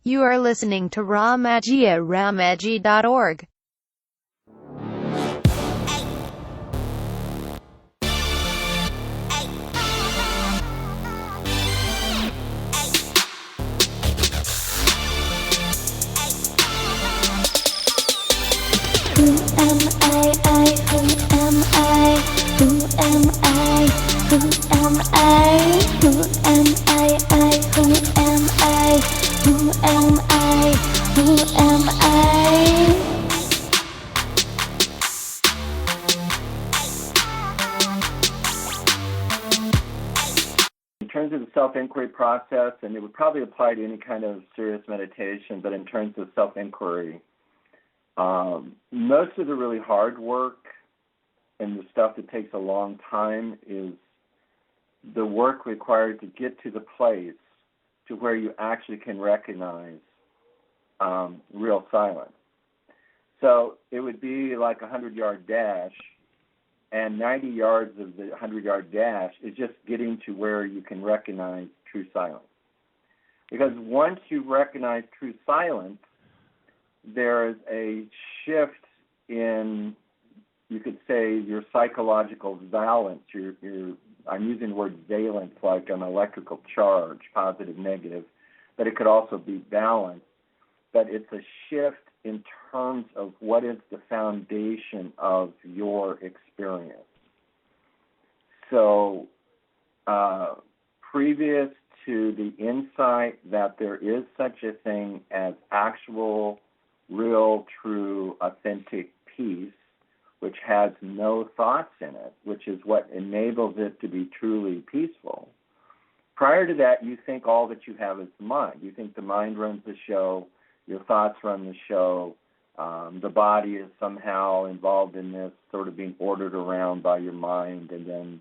You are listening to Ramaji at ramaji.org. Who am I? Who am I? Who am I? Who am I? Who am I? Who am I? Who am I? Who am I? In terms of the self-inquiry process, and it would probably apply to any kind of serious meditation, but in terms of self-inquiry, most of the really hard work and the stuff that takes a long time is the work required to get to the place to where you actually can recognize real silence. So it would be like a 100-yard dash, and 90 yards of the 100-yard dash is just getting to where you can recognize true silence. Because once you recognize true silence, there is a shift in, you could say, your psychological valence. I'm using the word valence like an electrical charge, positive, negative, but it could also be balance. But it's a shift in terms of what is the foundation of your experience. So previous to the insight that there is such a thing as actual, real, true, authentic peace, which has no thoughts in it, which is what enables it to be truly peaceful. Prior to that, you think all that you have is the mind. You think the mind runs the show, your thoughts run the show, the body is somehow involved in this, sort of being ordered around by your mind, and then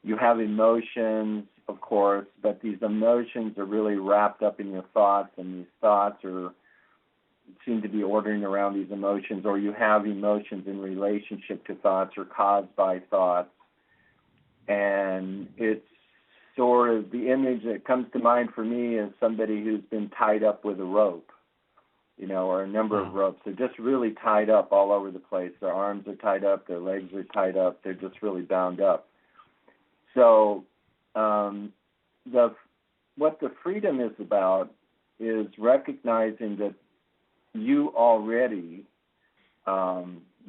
you have emotions, of course, but these emotions are really wrapped up in your thoughts, and these thoughts seem to be ordering around these emotions, or you have emotions in relationship to thoughts or caused by thoughts. And it's sort of the image that comes to mind for me is somebody who's been tied up with a rope, or a number of ropes. They're just really tied up all over the place. Their arms are tied up, their legs are tied up, they're just really bound up. So what the freedom is about is recognizing that you already,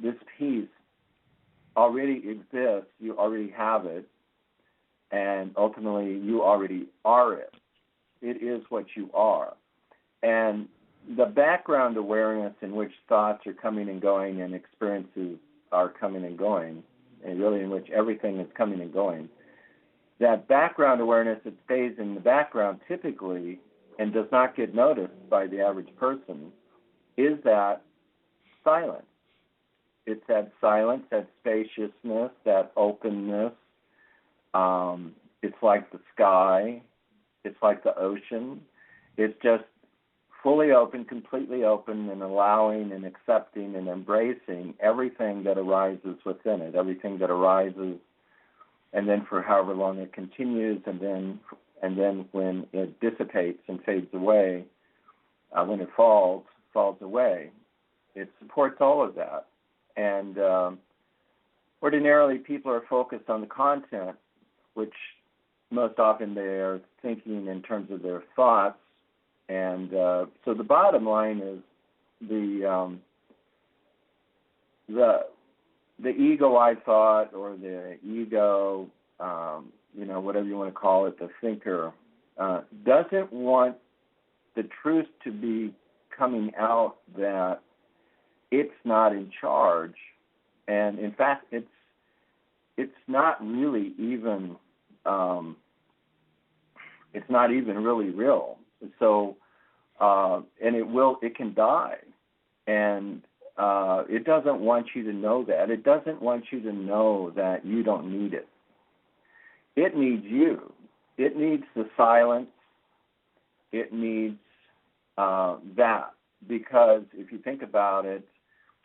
this peace already exists, you already have it, and ultimately you already are it. It is what you are. And the background awareness in which thoughts are coming and going and experiences are coming and going, and really in which everything is coming and going, that background awareness that stays in the background typically and does not get noticed by the average person is that silence. It's that silence, that spaciousness, that openness. It's like the sky. It's like the ocean. It's just fully open, completely open, and allowing and accepting and embracing everything that arises within it, everything that arises, and then for however long it continues, and then when it dissipates and fades away, when it falls away. It supports all of that. And ordinarily people are focused on the content, which most often they are thinking in terms of their thoughts. And so the bottom line is the ego I thought, or the ego, whatever you want to call it, the thinker, doesn't want the truth to be coming out that it's not in charge, and in fact it's not really even really real. So and it can die, and it doesn't want you to know that. It doesn't want you to know that you don't need it. It needs you. It needs the silence. It needs that, because if you think about it,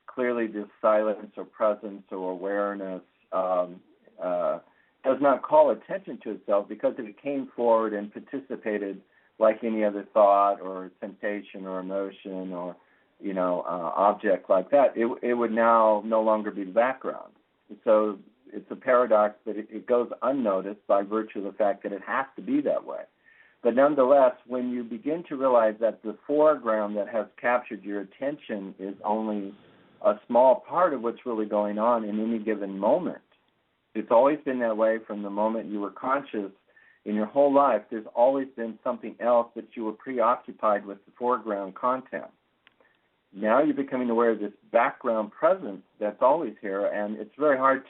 clearly this silence or presence or awareness does not call attention to itself, because if it came forward and participated like any other thought or sensation or emotion or, object like that, it would now no longer be the background. So it's a paradox, but it goes unnoticed by virtue of the fact that it has to be that way. But nonetheless, when you begin to realize that the foreground that has captured your attention is only a small part of what's really going on in any given moment, it's always been that way from the moment you were conscious in your whole life. There's always been something else that you were preoccupied with the foreground content. Now you're becoming aware of this background presence that's always here, and it's very hard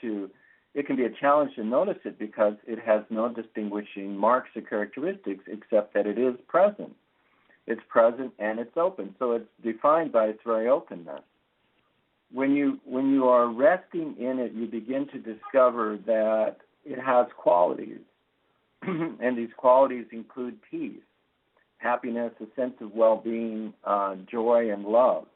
it can be a challenge to notice it because it has no distinguishing marks or characteristics except that it is present. It's present and it's open, so it's defined by its very openness. When you are resting in it, you begin to discover that it has qualities, and these qualities include peace, happiness, a sense of well-being, joy, and love.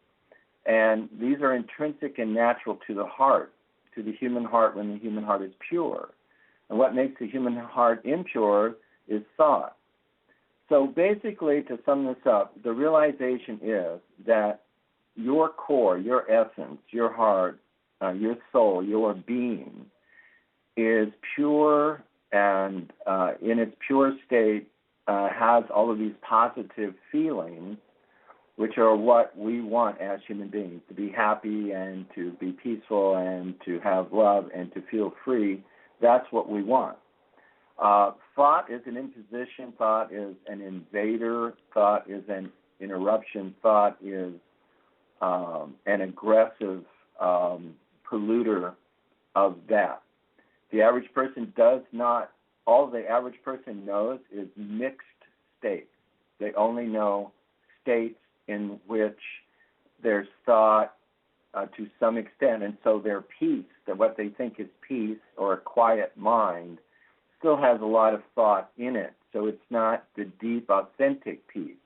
And these are intrinsic and natural to the heart, to the human heart when the human heart is pure. And what makes the human heart impure is thought. So basically, to sum this up, the realization is that your core, your essence, your heart, your soul, your being is pure and in its pure state has all of these positive feelings, which are what we want as human beings, to be happy and to be peaceful and to have love and to feel free. That's what we want. Thought is an imposition. Thought is an invader. Thought is an interruption. Thought is an aggressive polluter of that. The average person all the average person knows is mixed states. They only know states in which there's thought to some extent, and so their peace, that what they think is peace or a quiet mind, still has a lot of thought in it. So it's not the deep, authentic peace.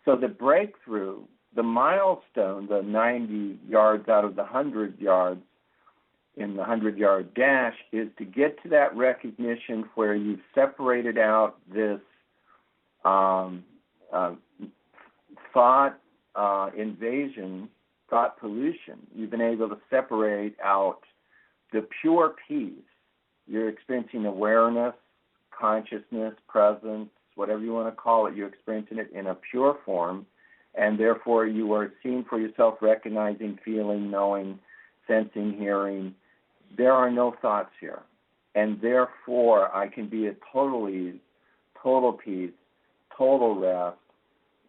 So the breakthrough, the milestone, the 90 yards out of the 100 yards in the 100-yard dash, is to get to that recognition where you've separated out this thought invasion, thought pollution. You've been able to separate out the pure peace. You're experiencing awareness, consciousness, presence, whatever you want to call it. You're experiencing it in a pure form, and therefore you are seeing for yourself, recognizing, feeling, knowing, sensing, hearing. There are no thoughts here, and therefore I can be at total ease, total peace, total rest,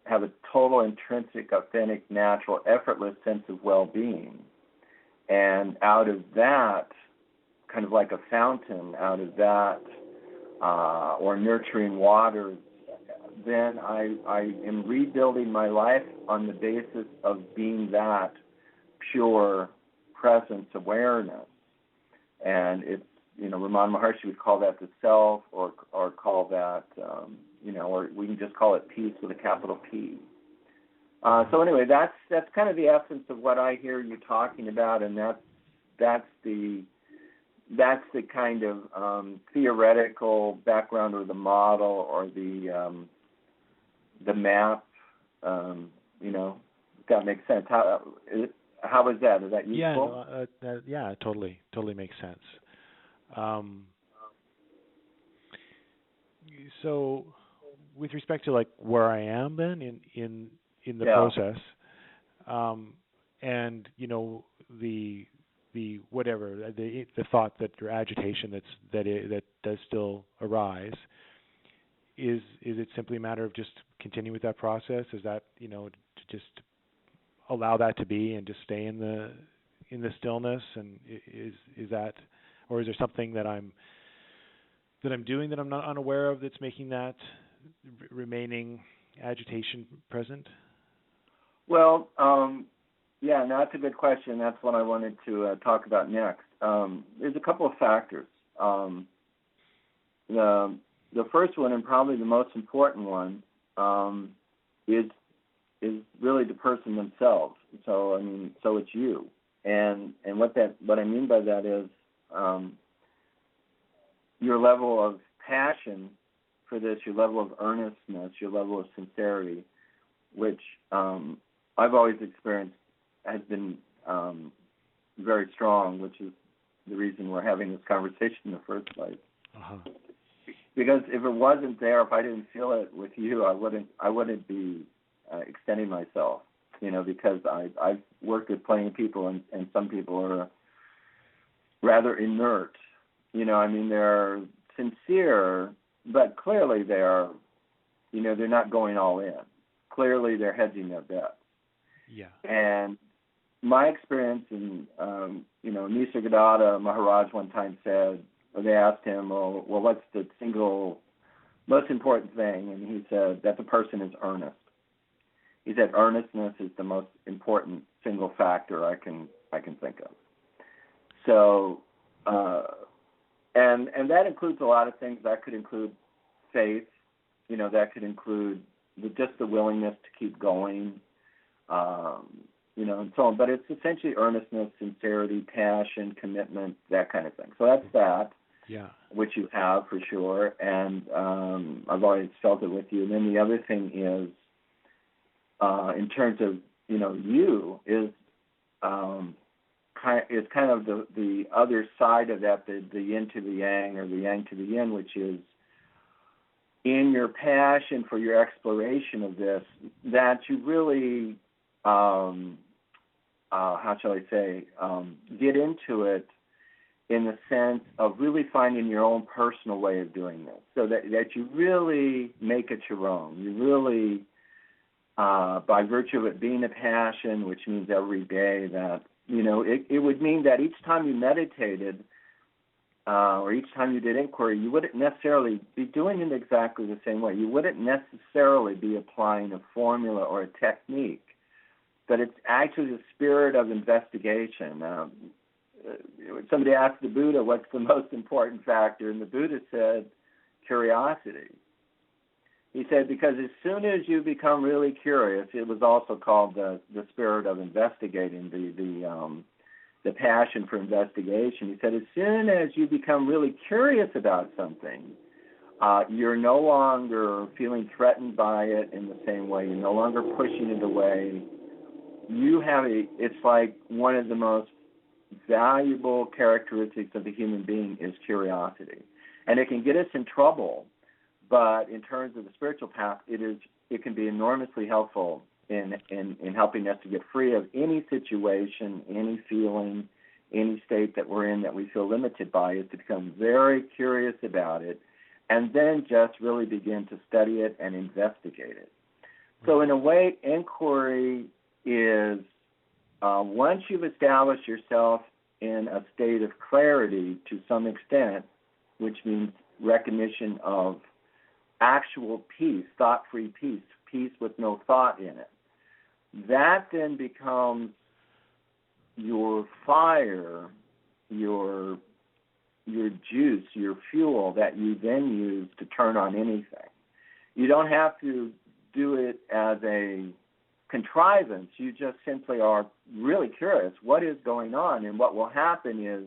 have a total intrinsic, authentic, natural, effortless sense of well-being. And out of that, kind of like a fountain, out of that, or nurturing waters, then I am rebuilding my life on the basis of being that pure presence awareness. And it's, Ramana Maharshi would call that the self, or call that, or we can just call it peace with a capital P. So anyway, that's kind of the essence of what I hear you talking about, and that's the kind of theoretical background, or the model, or the map. If that makes sense. How is that? Is that useful? Yeah, totally makes sense. So, with respect to like where I am then in the process, and the whatever the thought that or agitation that does still arise, is it simply a matter of just continuing with that process? Is that to just allow that to be and just stay in the stillness? And is that, or is there something that I'm doing that I'm not unaware of that's making that remaining agitation present? Well, that's a good question. That's what I wanted to talk about next. There's a couple of factors. The first one, and probably the most important one, is really the person themselves. So it's you. And what I mean by that is your level of passion for this, your level of earnestness, your level of sincerity, which I've always experienced has been very strong, which is the reason we're having this conversation in the first place. Uh-huh. Because if it wasn't there, if I didn't feel it with you, I wouldn't be extending myself, because I've worked with plenty of people, and some people are rather inert. They're sincere, but clearly they're not going all in. Clearly they're hedging their bet. Yeah. And my experience, and Nisargadatta Maharaj one time said, or they asked him, well, what's the single most important thing? And he said that the person is earnest. He said earnestness is the most important single factor I can think of. So, and that includes a lot of things. That could include faith. That could include just the willingness to keep going. And so on. But it's essentially earnestness, sincerity, passion, commitment, that kind of thing. So that's that, which you have for sure, and I've always felt it with you. And then the other thing is, in terms of, you, is kind of the other side of that, the yin to the yang, or the yang to the yin, which is in your passion for your exploration of this, that you really, how shall I say, get into it in the sense of really finding your own personal way of doing this, so that you really make it your own. You really, by virtue of it being a passion, which means every day that, it would mean that each time you meditated, or each time you did inquiry, you wouldn't necessarily be doing it exactly the same way. You wouldn't necessarily be applying a formula or a technique, but it's actually the spirit of investigation. Somebody asked the Buddha, what's the most important factor? And the Buddha said, curiosity. He said, because as soon as you become really curious, it was also called the spirit of investigating, the passion for investigation. He said, as soon as you become really curious about something, you're no longer feeling threatened by it in the same way. You're no longer pushing it away. It's like one of the most valuable characteristics of the human being is curiosity. And it can get us in trouble, but in terms of the spiritual path, it can be enormously helpful in helping us to get free of any situation, any feeling, any state that we're in that we feel limited by, is to become very curious about it and then just really begin to study it and investigate it. So in a way, inquiry is once you've established yourself in a state of clarity to some extent, which means recognition of actual peace, thought-free peace, peace with no thought in it, that then becomes your fire, your juice, your fuel that you then use to turn on anything. You don't have to do it as a contrivance. You just simply are really curious what is going on, and what will happen is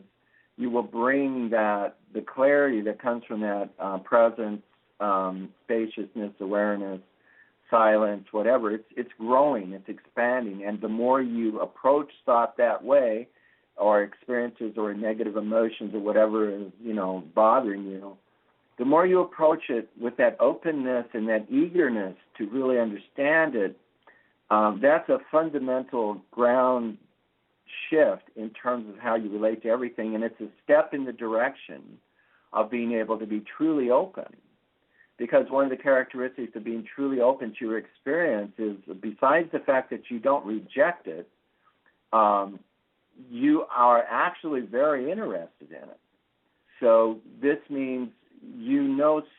you will bring the clarity that comes from that presence, spaciousness, awareness, silence, whatever. It's growing, it's expanding, and the more you approach thought that way, or experiences or negative emotions or whatever is bothering you, the more you approach it with that openness and that eagerness to really understand it, that's a fundamental ground shift in terms of how you relate to everything, and it's a step in the direction of being able to be truly open. Because one of the characteristics of being truly open to your experience is, besides the fact that you don't reject it, you are actually very interested in it. So this means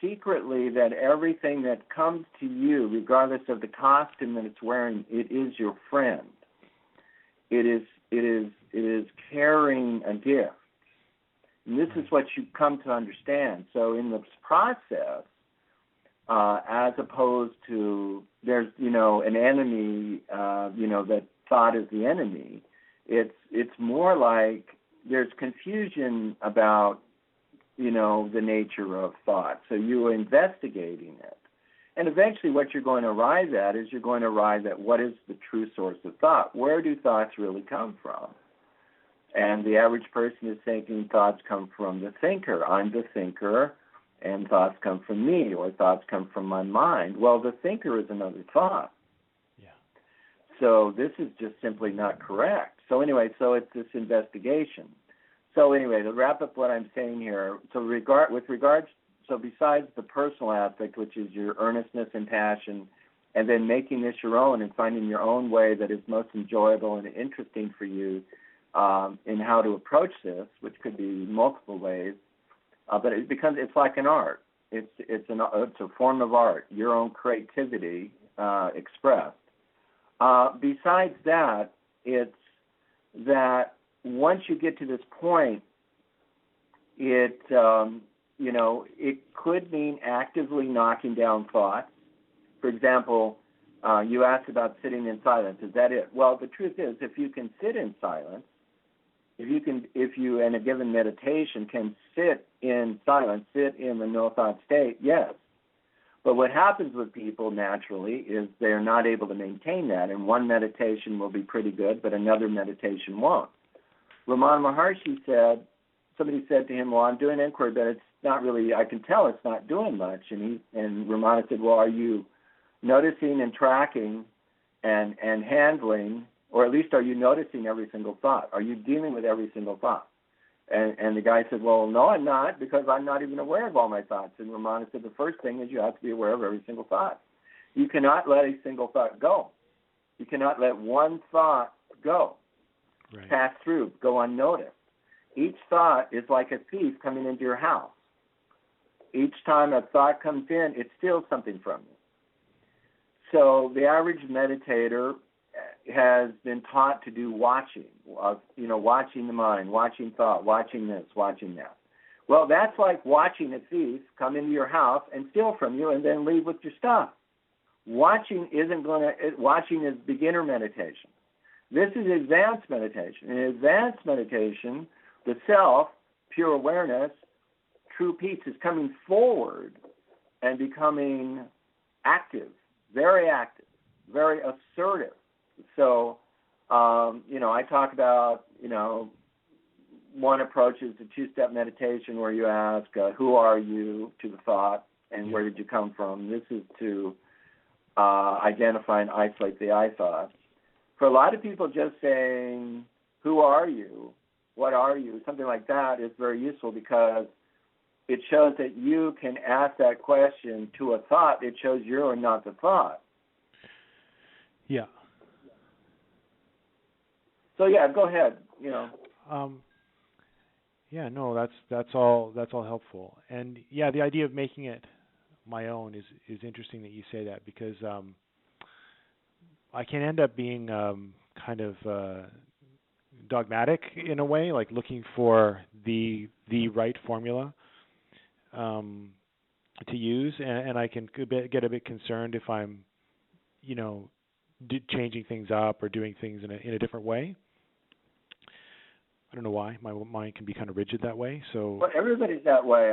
secretly that everything that comes to you, regardless of the costume that it's wearing, it is your friend. It is carrying a gift. And this is what you come to understand. So in this process, as opposed to there's an enemy, that thought is the enemy. It's more like there's confusion about the nature of thought. So you're investigating it. And eventually what you're going to arrive at is you're going to arrive at what is the true source of thought. Where do thoughts really come from? And the average person is thinking thoughts come from the thinker. I'm the thinker, and thoughts come from me, or thoughts come from my mind. Well, the thinker is another thought. Yeah. So this is just simply not correct. So anyway, so it's this investigation. So anyway, to wrap up what I'm saying here, so besides the personal aspect, which is your earnestness and passion, and then making this your own and finding your own way that is most enjoyable and interesting for you in how to approach this, which could be multiple ways, but it's like an art. It's a form of art, your own creativity expressed. Besides that, it's that once you get to this point, it could mean actively knocking down thoughts. For example, you asked about sitting in silence. Is that it? Well, the truth is, if you can sit in silence, if you in a given meditation can sit in silence, sit in the no thought state, yes. But what happens with people naturally is they're not able to maintain that, and one meditation will be pretty good, but another meditation won't. Ramana Maharshi said, somebody said to him, well, I'm doing inquiry, but it's not really, I can tell it's not doing much. And Ramana said, well, are you noticing and tracking and handling, or at least are you noticing every single thought? Are you dealing with every single thought? And the guy said, well, no, I'm not, because I'm not even aware of all my thoughts. And Ramana said, the first thing is you have to be aware of every single thought. You cannot let a single thought go. You cannot let one thought go, right, pass through, go unnoticed. Each thought is like a thief coming into your house. Each time a thought comes in, it steals something from you. So the average meditator has been taught to do watching, watching the mind, watching thought, watching this, watching that. Well, that's like watching a thief come into your house and steal from you and then leave with your stuff. Watching is beginner meditation. This is advanced meditation. In advanced meditation, the self, pure awareness, true peace is coming forward and becoming active, very assertive. So, I talk about, one approach is the two-step meditation where you ask, who are you, to the thought, and where did you come from? This is to identify and isolate the I thought. For a lot of people, just saying, who are you, what are you, something like that is very useful because it shows that you can ask that question to a thought. It shows you're not the thought. Yeah. So go ahead. That's all helpful. And the idea of making it my own is interesting that you say that, because I can end up being kind of dogmatic in a way, like looking for the right formula to use, and I can get a bit concerned if I'm changing things up or doing things in a different way. I don't know why my mind can be kind of rigid that way. So everybody's that way.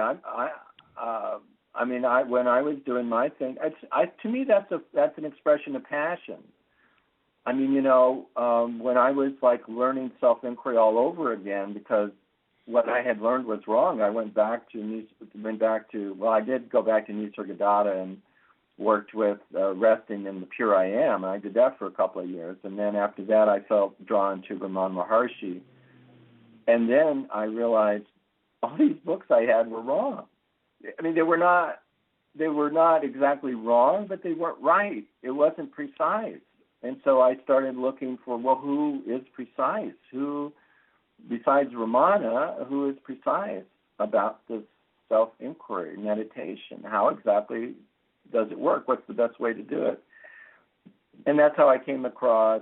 When I was doing my thing, to me that's an expression of passion. When I was like learning self-inquiry all over again, because what I had learned was wrong, I I did go back to Nisargadatta and worked with resting in the pure I am. I did that for a couple of years, and then after that I felt drawn to Ramana Maharshi. And then I realized all these books I had were wrong. They were not exactly wrong, but they weren't right. It wasn't precise. And so I started looking for, who is precise? Who, besides Ramana, who is precise about this self-inquiry, meditation? How exactly does it work? What's the best way to do it? And that's how I came across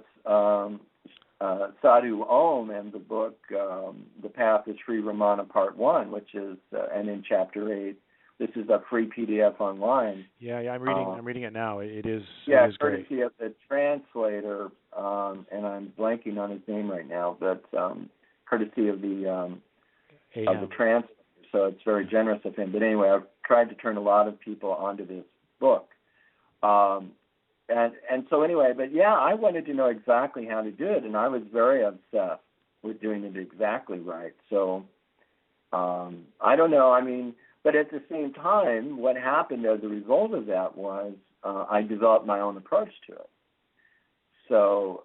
Sadhu Om and the book The Path is Free Ramana Part 1, which is, and in Chapter 8, this is a free PDF online. I'm reading it now. It is courtesy great. of the translator, and I'm blanking on his name right now, but courtesy of the translator. so it's very generous of him. But anyway, I've tried to turn a lot of people onto this book. And so anyway, but yeah, I wanted to know exactly how to do it, and I was very obsessed with doing it exactly right. So I don't know, I mean, but at the same time, what happened as a result of that was I developed my own approach to it. So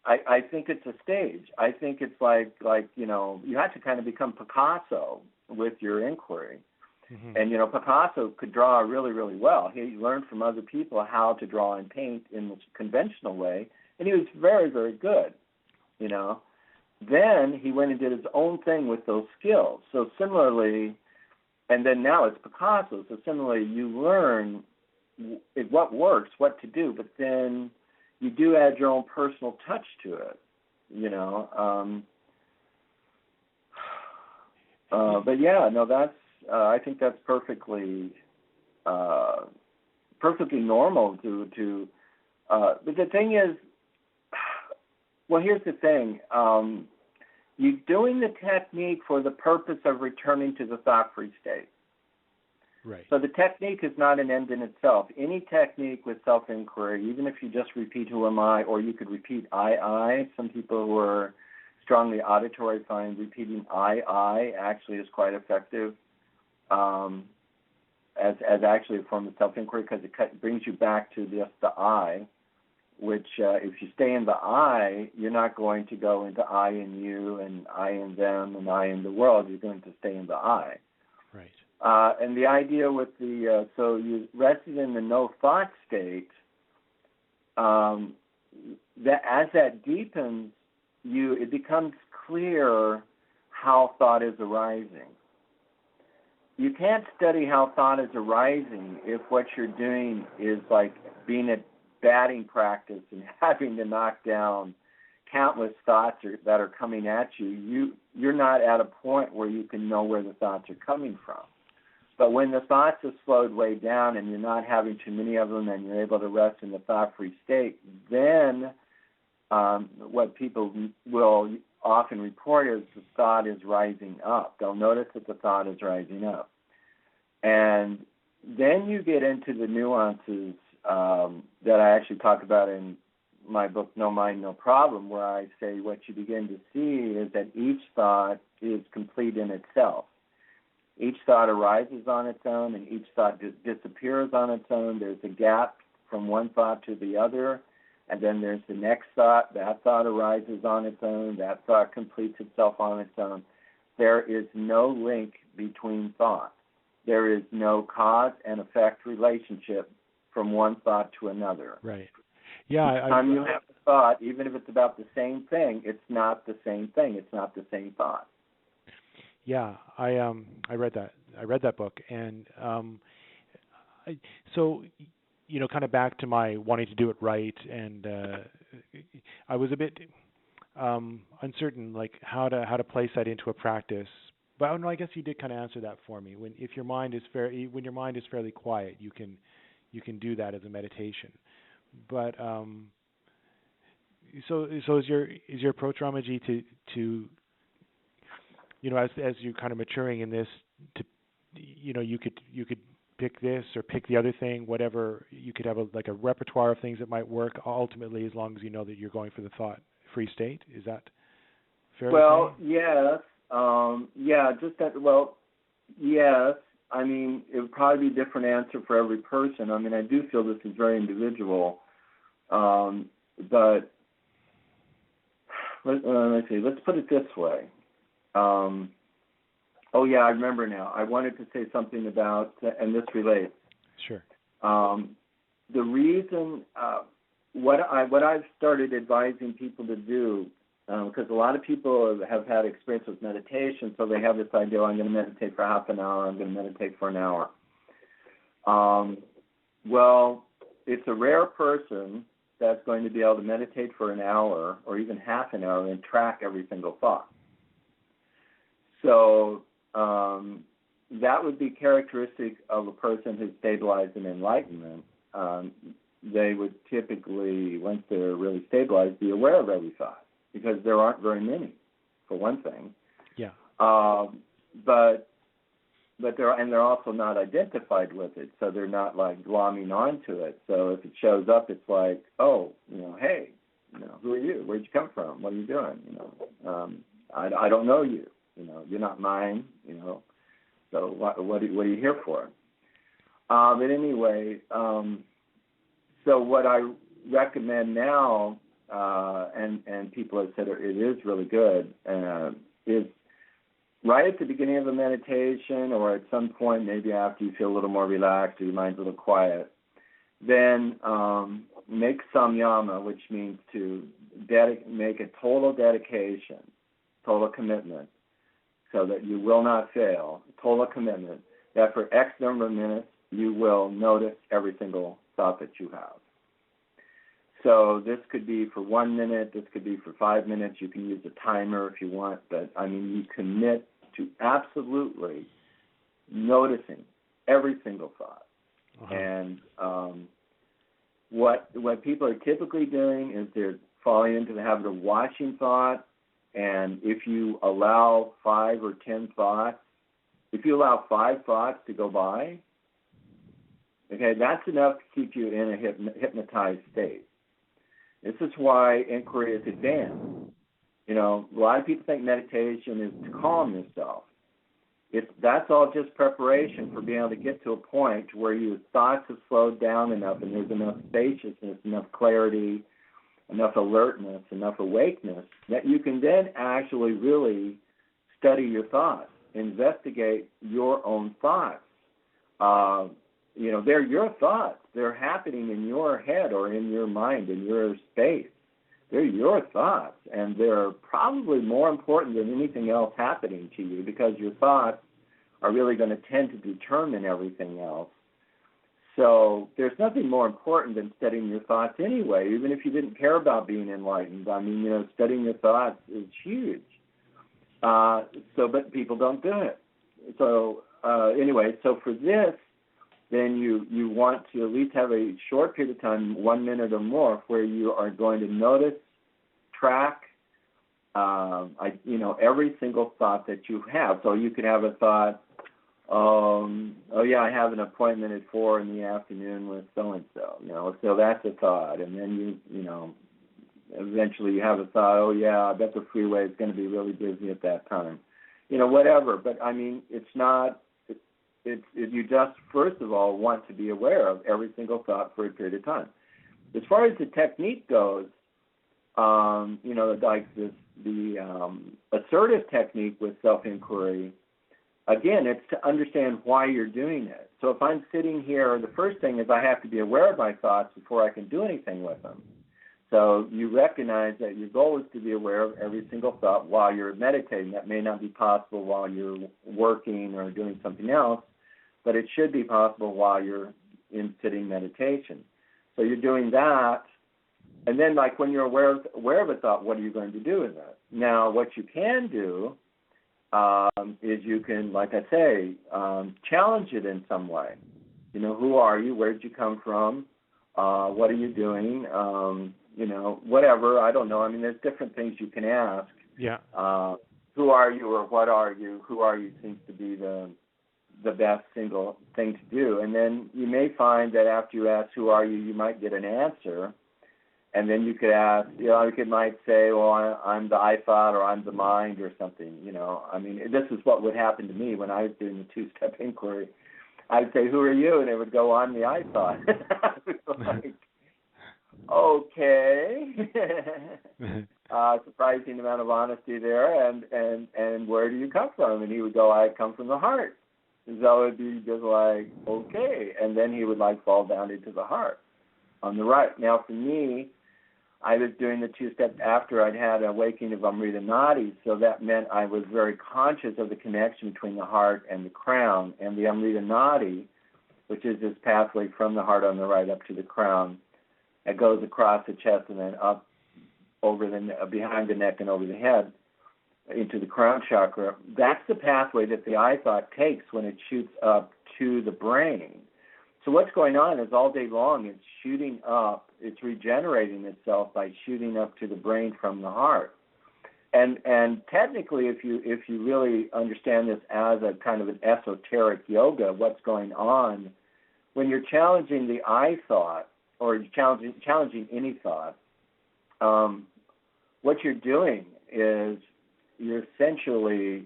I think it's a stage. I think it's like you know, you have to kind of become Picasso with your inquiry. Mm-hmm. And, you know, Picasso could draw really, really well. He learned from other people how to draw and paint in the conventional way, and he was very, very good, you know. Then he went and did his own thing with those skills. So similarly, and then now it's Picasso. So similarly, you learn what works, what to do, but then you do add your own personal touch to it, you know. But yeah, no, that's I think that's perfectly normal to. But the thing is, well, here's the thing. You're doing the technique for the purpose of returning to the thought-free state. Right. So the technique is not an end in itself. Any technique with self-inquiry, even if you just repeat "Who am I?" or you could repeat "I." Some people who are strongly auditory find repeating "I" actually is quite effective as actually a form of self-inquiry, because it brings you back to just the I, which if you stay in the I, you're not going to go into I and you and I and them and I and the world. You're going to stay in the I. Right. And the idea with the, so you rested in the no thought state, that as that deepens, it becomes clear how thought is arising. You can't study how thought is arising if what you're doing is like being at batting practice and having to knock down countless thoughts that are coming at you. You're not at a point where you can know where the thoughts are coming from. But when the thoughts have slowed way down and you're not having too many of them and you're able to rest in the thought-free state, then what people will often report is the thought is rising up. They'll notice that the thought is rising up. And then you get into the nuances that I actually talk about in my book, No Mind, No Problem, where I say what you begin to see is that each thought is complete in itself. Each thought arises on its own, and each thought disappears on its own. There's a gap from one thought to the other, and then there's the next thought. That thought arises on its own. That thought completes itself on its own. There is no link between thoughts. There is no cause and effect relationship from one thought to another. Right. Yeah. Each time you have a thought, even if it's about the same thing, it's not the same thing. It's not the same thought. Yeah, I read that. I read that book, and so you know, kind of back to my wanting to do it right, and I was a bit uncertain, like how to place that into a practice. But no, I guess you did kind of answer that for me. When your mind is fairly quiet, you can do that as a meditation. But so is your approach, Ramaji, to you know, as you're kind of maturing in this, to, you know, you could pick this or pick the other thing, whatever. You could have a repertoire of things that might work. Ultimately, as long as you know that you're going for the thought-free state. Is that fair? Well, yes, yeah, just that. Well, yes. I mean, it would probably be a different answer for every person. I mean, I do feel this is very individual, but let's see. Let's put it this way. Oh yeah, I remember now. I wanted to say something about, and this relates. Sure. The reason what I've started advising people to do, because a lot of people have had experience with meditation, so they have this idea: I'm going to meditate for half an hour. I'm going to meditate for an hour. Well, it's a rare person that's going to be able to meditate for an hour or even half an hour and track every single thought. So that would be characteristic of a person who's stabilized in enlightenment. They would typically, once they're really stabilized, be aware of every thought, because there aren't very many, for one thing. Yeah. they're also not identified with it, so they're not like glomming onto it. So if it shows up, it's like, oh, hey, who are you? Where'd you come from? What are you doing? I don't know you. You're not mine. So what are you here for? But anyway, so what I recommend now, and people have said it is really good, is right at the beginning of a meditation, or at some point maybe after you feel a little more relaxed or your mind's a little quiet, then make samyama, which means to make a total dedication, total commitment, so that you will not fail, total commitment, that for X number of minutes you will notice every single thought that you have. So this could be for 1 minute, this could be for 5 minutes, you can use a timer if you want, but you commit to absolutely noticing every single thought. Uh-huh. And what people are typically doing is they're falling into the habit of watching thought, and if you allow 5 or 10 thoughts, if you allow 5 thoughts to go by, okay, that's enough to keep you in a hypnotized state. This is why inquiry is advanced. A lot of people think meditation is to calm yourself. That's all just preparation for being able to get to a point where your thoughts have slowed down enough and there's enough spaciousness, enough clarity, enough alertness, enough awakeness that you can then actually really study your thoughts, investigate your own thoughts. They're your thoughts. They're happening in your head or in your mind, in your space. They're your thoughts, and they're probably more important than anything else happening to you, because your thoughts are really going to tend to determine everything else. So there's nothing more important than studying your thoughts anyway, even if you didn't care about being enlightened. Studying your thoughts is huge. But people don't do it. So anyway, so for this, then you want to at least have a short period of time, 1 minute or more, where you are going to notice, track, every single thought that you have. So you could have a thought, I have an appointment at 4 p.m. with so-and-so, so that's a thought. And then eventually you have a thought, I bet the freeway is going to be really busy at that time. Whatever. But, it's not... you just, first of all, want to be aware of every single thought for a period of time. As far as the technique goes, the assertive technique with self-inquiry, again, it's to understand why you're doing it. So if I'm sitting here, the first thing is I have to be aware of my thoughts before I can do anything with them. So you recognize that your goal is to be aware of every single thought while you're meditating. That may not be possible while you're working or doing something else, but it should be possible while you're in sitting meditation. So you're doing that, and then when you're aware of a thought, what are you going to do with that? Now, what you can do is you can, like I say, challenge it in some way. Who are you? Where did you come from? What are you doing? Whatever. I don't know. There's different things you can ask. Yeah. Who are you, or what are you? Who are you seems to be the best single thing to do. And then you may find that after you ask who are you, you might get an answer. And then you could ask, you might say, well, I'm the I thought, or I'm the mind, or something. This is what would happen to me when I was doing the two-step inquiry. I'd say, who are you? And it would go, I'm the I thought. I was like, okay. Surprising amount of honesty there. And where do you come from? And he would go, I come from the heart. So it would be just like, okay. And then he would fall down into the heart on the right. Now for me, I was doing the two-step after I'd had an awakening of Amrita Nadi, so that meant I was very conscious of the connection between the heart and the crown. And the Amrita Nadi, which is this pathway from the heart on the right up to the crown, it goes across the chest and then up over behind the neck and over the head into the crown chakra. That's the pathway that the I thought takes when it shoots up to the brain. So what's going on is all day long it's shooting up, it's regenerating itself by shooting up to the brain from the heart. And technically, if you really understand this as a kind of an esoteric yoga, what's going on when you're challenging the I thought, or you're challenging any thought, what you're doing is you're essentially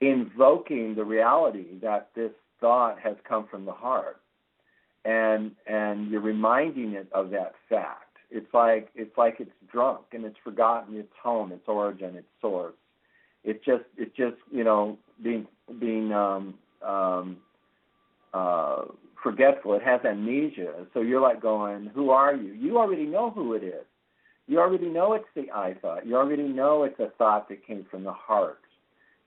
invoking the reality that this thought has come from the heart, and you're reminding it of that fact. It's like it's drunk and it's forgotten its home, its origin, its source. It's just being forgetful. It has amnesia. So you're like going, who are you? You already know who it is. You already know it's the I thought. You already know it's a thought that came from the heart.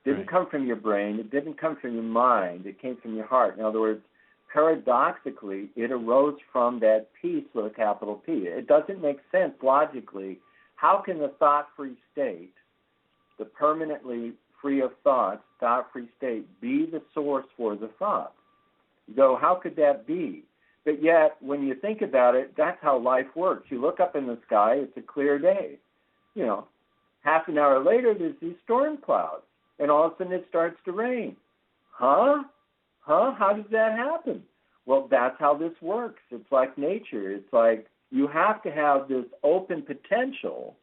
It didn't come from your brain. It didn't come from your mind. It came from your heart. In other words, paradoxically, it arose from that peace with a capital P. It doesn't make sense logically. How can the thought-free state, the permanently free of thoughts, thought-free state, be the source for the thoughts? You go, how could that be? But yet, when you think about it, that's how life works. You look up in the sky, it's a clear day. Half an hour later, there's these storm clouds, and all of a sudden it starts to rain. Huh? How does that happen? Well, that's how this works. It's like nature. It's like you have to have this open potential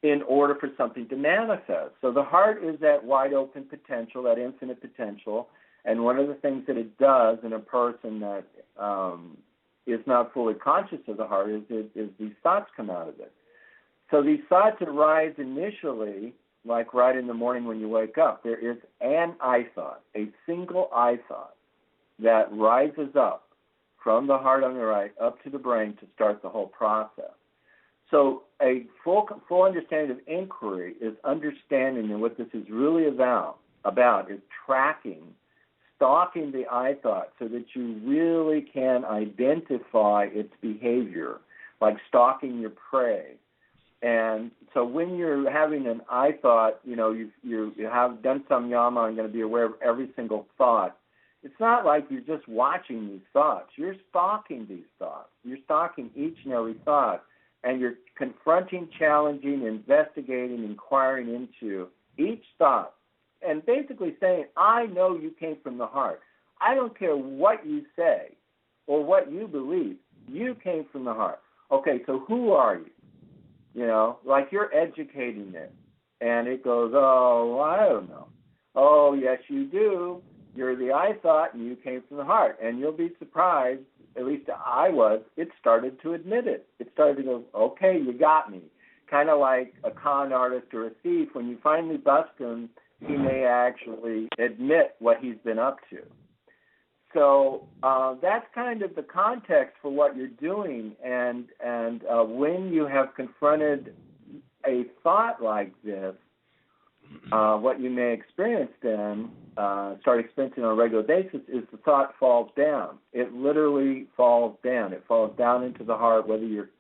in order for something to manifest. So the heart is that wide open potential, that infinite potential. And one of the things that it does in a person that is not fully conscious of the heart is these thoughts come out of it. So these thoughts arise initially, like right in the morning when you wake up. There is an I thought, a single I thought that rises up from the heart on the right up to the brain to start the whole process. So a full understanding of inquiry is understanding that what this is really about is tracking, stalking the I thought so that you really can identify its behavior, like stalking your prey. And so when you're having an I thought, you have done some yama and going to be aware of every single thought. It's not like you're just watching these thoughts. You're stalking these thoughts. You're stalking each and every thought, and you're confronting, challenging, investigating, inquiring into each thought, and basically saying, I know you came from the heart. I don't care what you say or what you believe. You came from the heart. Okay, so who are you? Like you're educating it. And it goes, oh, I don't know. Oh, yes, you do. You're the I thought, and you came from the heart. And you'll be surprised, at least I was, it started to admit it. It started to go, okay, you got me. Kind of like a con artist or a thief. When you finally bust him, he may actually admit what he's been up to. So that's kind of the context for what you're doing. And when you have confronted a thought like this, what you may experience then, start experiencing on a regular basis, is the thought falls down. It literally falls down. It falls down into the heart, whether you're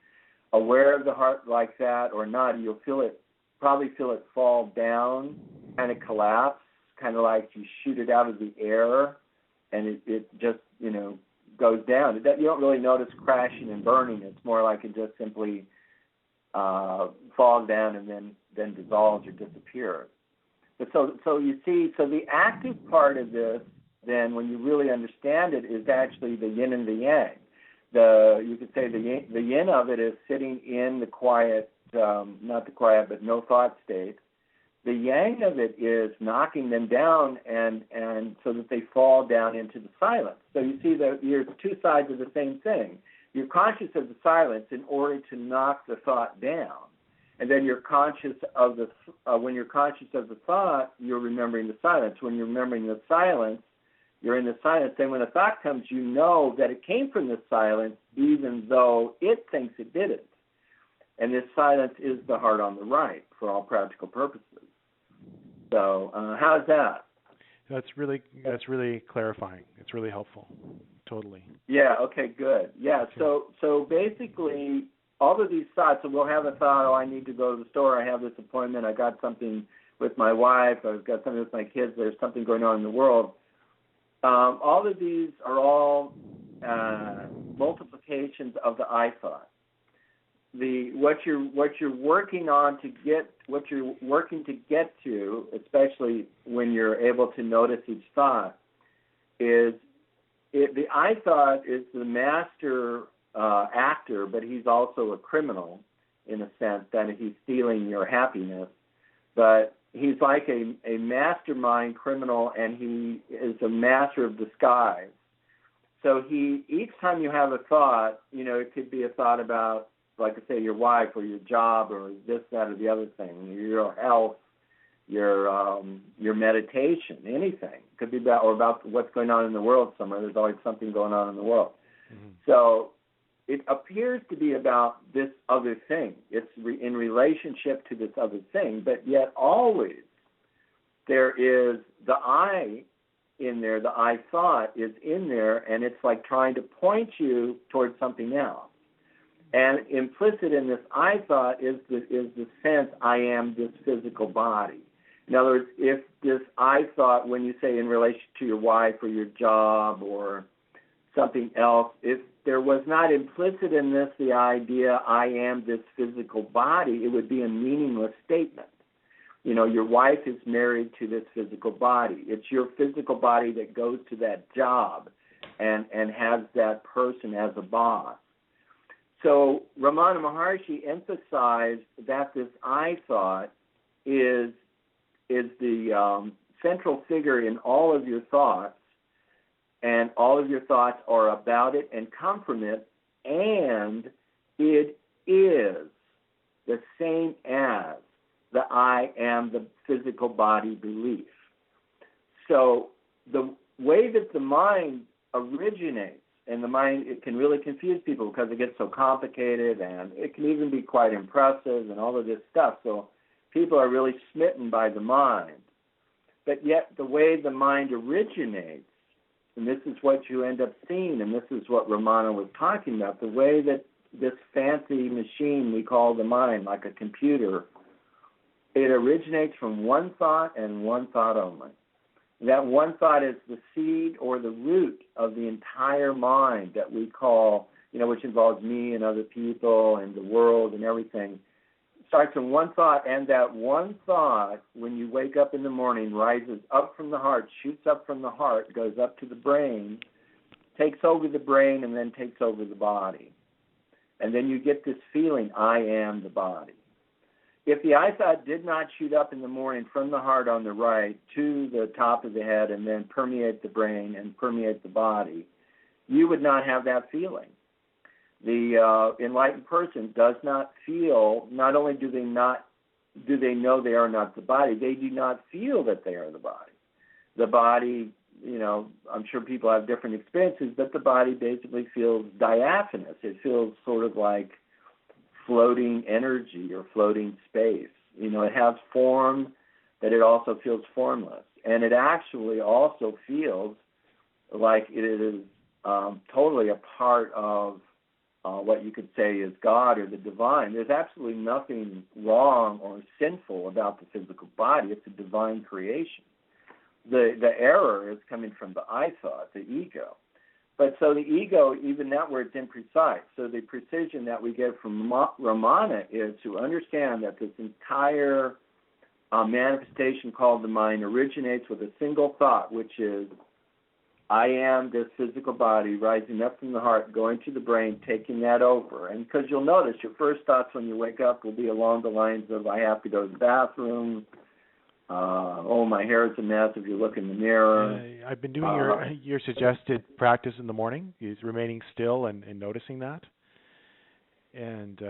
aware of the heart like that or not. You'll probably feel it fall down, kind of collapse, kind of like you shoot it out of the air, and it just, goes down. You don't really notice crashing and burning. It's more like it just simply falls down and then dissolves or disappears. But so you see, so the active part of this, then, when you really understand it, is actually the yin and the yang. You could say the yin of it is sitting in the quiet, not the quiet, but no thought state. The yang of it is knocking them down and so that they fall down into the silence. So you see that you're two sides of the same thing. You're conscious of the silence in order to knock the thought down. And then you're conscious of when you're conscious of the thought, you're remembering the silence. When you're remembering the silence, you're in the silence. And when a thought comes, you know that it came from the silence, even though it thinks it didn't. And this silence is the heart on the right for all practical purposes. So how's that? That's really clarifying. It's really helpful. Totally. Yeah. Okay. Good. Yeah. Okay. So basically, all of these thoughts. So we'll have a thought. Oh, I need to go to the store. I have this appointment. I got something with my wife. I've got something with my kids. There's something going on in the world. All of these are all multiplications of the I thought. what you're working on to get, what you're working to get to, especially when you're able to notice each thought, is the I thought is the master actor, but he's also a criminal in a sense that he's stealing your happiness. But he's like a mastermind criminal, and he is a master of disguise. So each time you have a thought, it could be a thought about, like I say, your wife or your job or this, that, or the other thing, your health, your meditation, anything. It could be about what's going on in the world somewhere. There's always something going on in the world. Mm-hmm. So it appears to be about this other thing. It's in relationship to this other thing, but yet always there is the I in there, the I thought is in there, and it's like trying to point you towards something else. And implicit in this I thought is the sense I am this physical body. In other words, if this I thought, when you say in relation to your wife or your job or something else, if there was not implicit in this the idea I am this physical body, it would be a meaningless statement. Your wife is married to this physical body. It's your physical body that goes to that job and has that person as a boss. So Ramana Maharshi emphasized that this I thought is the central figure in all of your thoughts, and all of your thoughts are about it and come from it, and it is the same as the I am the physical body belief. So the way that the mind originates, and the mind, it can really confuse people because it gets so complicated, and it can even be quite impressive and all of this stuff. So people are really smitten by the mind. But yet the way the mind originates, and this is what you end up seeing, and this is what Ramana was talking about, the way that this fancy machine we call the mind, like a computer, it originates from one thought and one thought only. That one thought is the seed or the root of the entire mind that we call, which involves me and other people and the world and everything. It starts from one thought, and that one thought, when you wake up in the morning, rises up from the heart, shoots up from the heart, goes up to the brain, takes over the brain, and then takes over the body. And then you get this feeling, I am the body. If the I thought did not shoot up in the morning from the heart on the right to the top of the head and then permeate the brain and permeate the body, you would not have that feeling. The enlightened person does not feel, not only do they know they are not the body, they do not feel that they are the body. The body, I'm sure people have different experiences, but the body basically feels diaphanous. It feels sort of like floating energy or floating space. It has form, but it also feels formless. And it actually also feels like it is totally a part of what you could say is God or the divine. There's absolutely nothing wrong or sinful about the physical body. It's a divine creation. The error is coming from the I thought, the ego. But so the ego, even that word's imprecise. So the precision that we get from Ramana is to understand that this entire manifestation called the mind originates with a single thought, which is, I am this physical body rising up from the heart, going to the brain, taking that over. And because you'll notice your first thoughts when you wake up will be along the lines of, I have to go to the bathroom, my hair is a mess if you look in the mirror. I've been doing your suggested practice in the morning, is remaining still and noticing that. And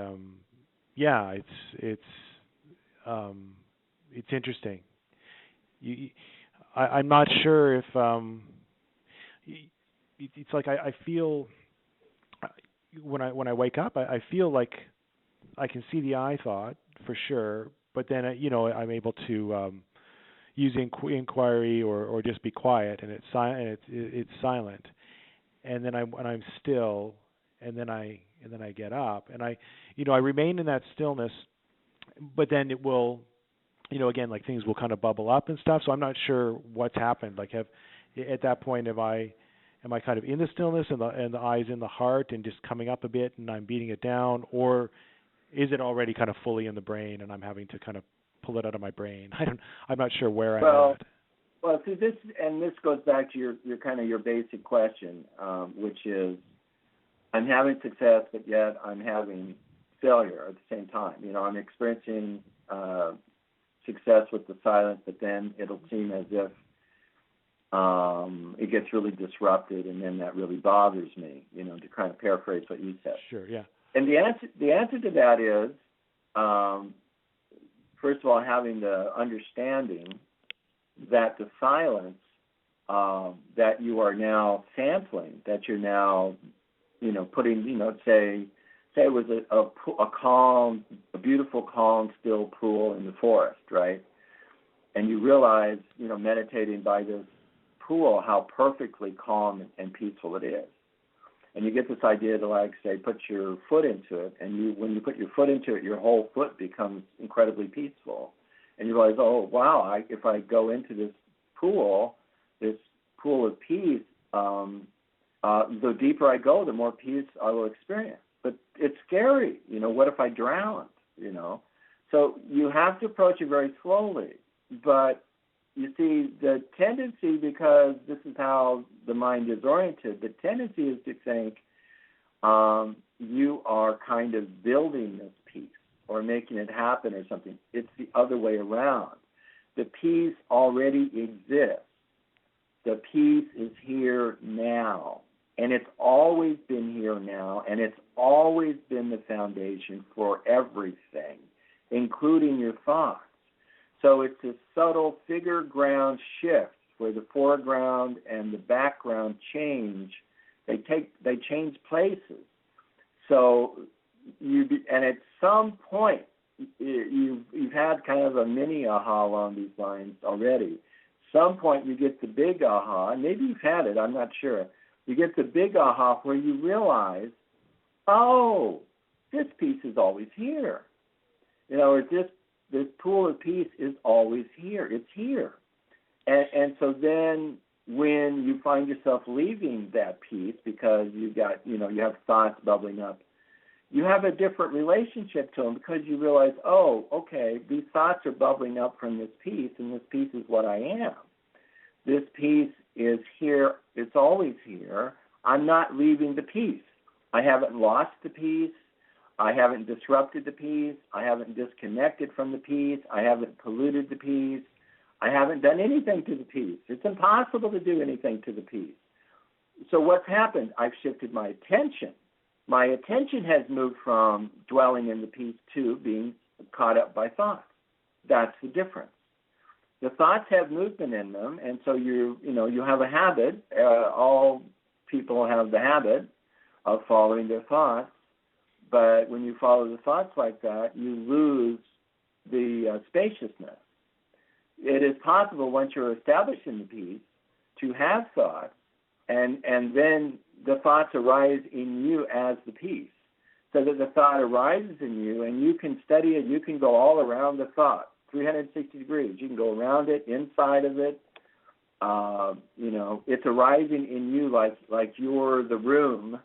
it's interesting. I'm not sure if it's like I feel when I wake up, I feel like I can see the I thought for sure, but then I'm able to use inquiry or just be quiet, and it's silent, and then I'm still, and then I get up, and I remain in that stillness, but then it will, again, like things will kind of bubble up and stuff. So I'm not sure what's happened. Like at that point, am I kind of in the stillness and the eye's in the heart and just coming up a bit and I'm beating it down, or is it already kind of fully in the brain and I'm having to kind of pull it out of my brain? I'm not sure where I'm at. Well, see, this goes back to your kind of your basic question, which is, I'm having success, but yet I'm having failure at the same time. I'm experiencing success with the silence, but then it'll seem as if it gets really disrupted, and then that really bothers me. To kind of paraphrase what you said. Sure. Yeah. And the answer to that is, first of all, having the understanding that the silence that you are now sampling, that you're now, putting, say it was a beautiful, calm, still pool in the forest, right? And you realize, meditating by this pool, how perfectly calm and peaceful it is. And you get this idea to, say, put your foot into it, and when you put your foot into it, your whole foot becomes incredibly peaceful. And you realize, oh, wow, if I go into this pool of peace, the deeper I go, the more peace I will experience. But it's scary. What if I drowned? So you have to approach it very slowly. But you see, the tendency, because this is how the mind is oriented, the tendency is to think you are kind of building this peace or making it happen or something. It's the other way around. The peace already exists. The peace is here now. And it's always been here now, and it's always been the foundation for everything, including your thoughts. So it's a subtle figure ground shift where the foreground and the background change. They change places. So and at some point you've had kind of a mini aha along these lines already. Some point you get the big aha, and maybe you've had it. I'm not sure. You get the big aha where you realize, oh, this peace is always here. Or this pool of peace is always here. It's here. And so then when you find yourself leaving that peace because you have thoughts bubbling up, you have a different relationship to them because you realize, oh, okay, these thoughts are bubbling up from this peace, and this peace is what I am. This peace is here. It's always here. I'm not leaving the peace. I haven't lost the peace. I haven't disrupted the peace. I haven't disconnected from the peace. I haven't polluted the peace. I haven't done anything to the peace. It's impossible to do anything to the peace. So what's happened? I've shifted my attention. My attention has moved from dwelling in the peace to being caught up by thoughts. That's the difference. The thoughts have movement in them, and so you have a habit. All people have the habit of following their thoughts. But when you follow the thoughts like that, you lose the spaciousness. It is possible once you're established in the peace to have thoughts, and then the thoughts arise in you as the peace, so that the thought arises in you, and you can study it. You can go all around the thought, 360 degrees. You can go around it, inside of it. It's arising in you like you're the room.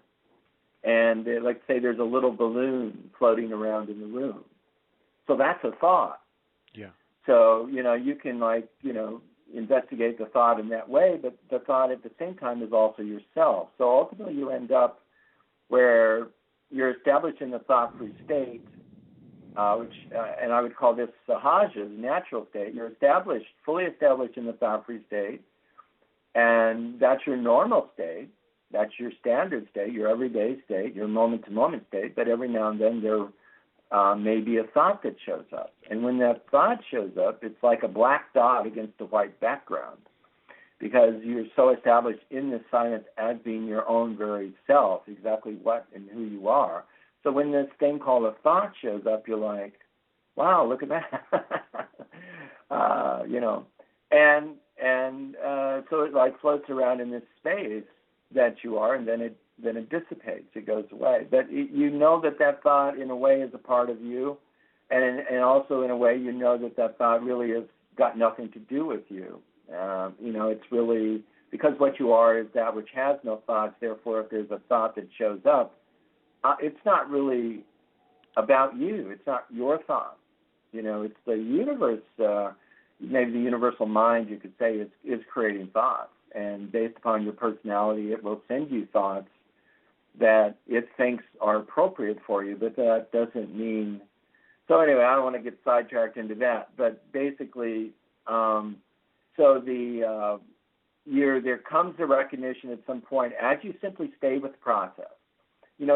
And let's say there's a little balloon floating around in the room. So that's a thought. Yeah. So, you can investigate the thought in that way, but the thought at the same time is also yourself. So ultimately you end up where you're established in the thought-free state, and I would call this sahaja, natural state. You're fully established in the thought-free state, and that's your normal state. That's your standard state, your everyday state, your moment-to-moment state, but every now and then there may be a thought that shows up. And when that thought shows up, it's like a black dot against a white background because you're so established in this silence as being your own very self, exactly what and who you are. So when this thing called a thought shows up, you're like, wow, look at that. So it floats around in this space that you are, and then it dissipates. It goes away. But you know that thought, in a way, is a part of you, and also in a way, you know that thought really has got nothing to do with you. It's really because what you are is that which has no thoughts. Therefore, if there's a thought that shows up, it's not really about you. It's not your thoughts. It's the universe. Maybe the universal mind, you could say, is creating thoughts. And based upon your personality, it will send you thoughts that it thinks are appropriate for you, but that doesn't mean... So anyway, I don't want to get sidetracked into that, but basically, there comes a recognition at some point as you simply stay with the process.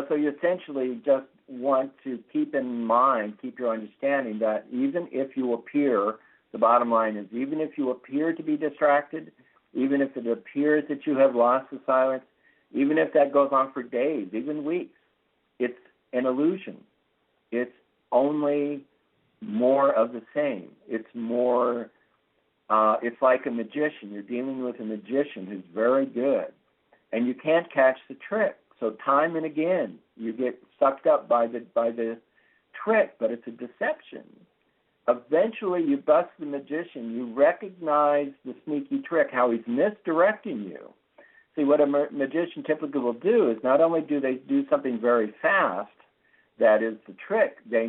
So you essentially just want to keep your understanding that even if you appear, the bottom line is, even if you appear to be distracted, even if it appears that you have lost the silence, even if that goes on for days, even weeks, it's an illusion. It's only more of the same. It's more, it's like a magician. You're dealing with a magician who's very good, and you can't catch the trick. So time and again, you get sucked up by the trick, but it's a deception. Eventually, you bust the magician. You recognize the sneaky trick, how he's misdirecting you. See, what a magician typically will do is not only do they do something very fast, that is the trick, they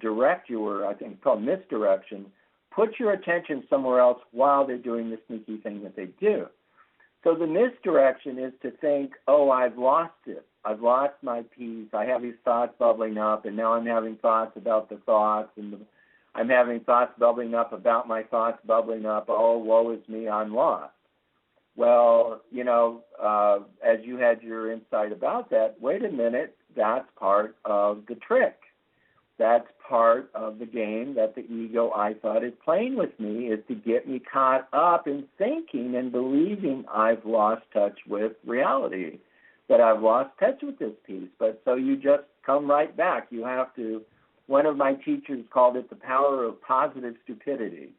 direct you, or I think it's called misdirection, put your attention somewhere else while they're doing the sneaky thing that they do. So the misdirection is to think, oh, I've lost it. I've lost my peace. I have these thoughts bubbling up, and now I'm having thoughts about the thoughts, and I'm having thoughts bubbling up about my thoughts bubbling up. Oh, woe is me, I'm lost. Well, as you had your insight about that, wait a minute, that's part of the trick. That's part of the game that the ego, I thought, is playing with me, is to get me caught up in thinking and believing I've lost touch with reality, that I've lost touch with this piece. But so you just come right back. You have to, one of my teachers called it the power of positive stupidity,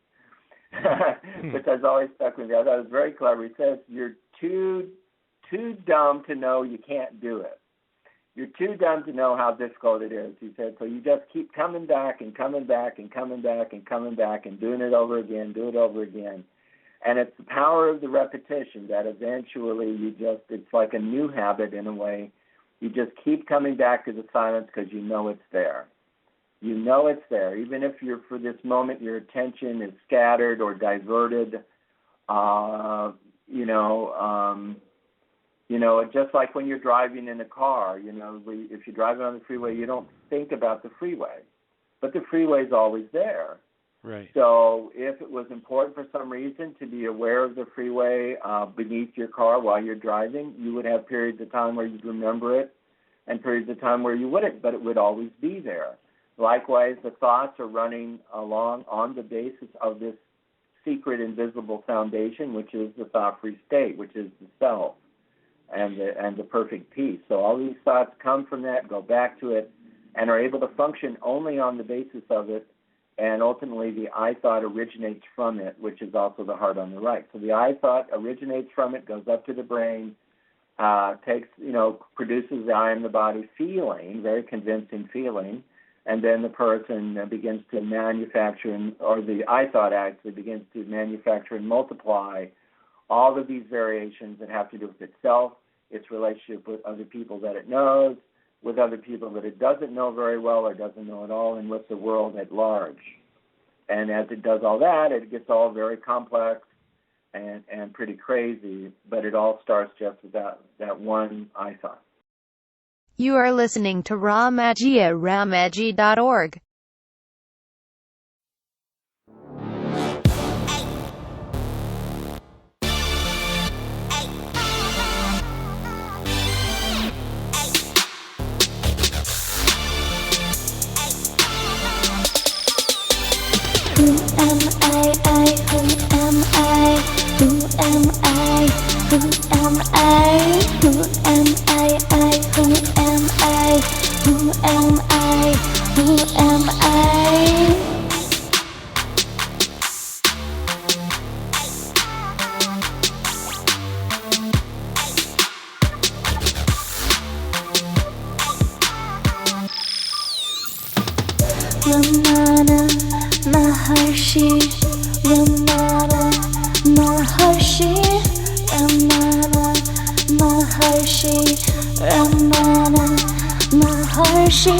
which has always stuck with me. I thought it was very clever. He says, you're too dumb to know you can't do it. You're too dumb to know how difficult it is, he said. So you just keep coming back and coming back and coming back and coming back and doing it over again, do it over again. And it's the power of the repetition that eventually it's like a new habit in a way. You just keep coming back to the silence because you know it's there. You know it's there. Even if for this moment your attention is scattered or diverted, just like when you're driving in a car, if you're driving on the freeway, you don't think about the freeway, but the freeway is always there. Right. So if it was important for some reason to be aware of the freeway beneath your car while you're driving, you would have periods of time where you'd remember it and periods of time where you wouldn't, but it would always be there. Likewise, the thoughts are running along on the basis of this secret invisible foundation, which is the thought-free state, which is the self and the perfect peace. So all these thoughts come from that, go back to it, and are able to function only on the basis of it, and ultimately the I thought originates from it, which is also the heart on the right. So the I thought originates from it, goes up to the brain, produces the I in the body feeling, very convincing feeling, and then the person begins to manufacture, or the I thought actually begins to manufacture and multiply all of these variations that have to do with itself, its relationship with other people that it knows, with other people that it doesn't know very well or doesn't know at all, and with the world at large. And as it does all that, it gets all very complex and pretty crazy, but it all starts just with that one I thought. You are listening to Ramaji at Ramaji.org. Who am I? Who am I? Who am I? Who am I? Who am I? Who am I? Who am I? Who am I? Ramana Maharshi, Ramana Maharshi, Ramana Maharshi, Ramana Maharshi.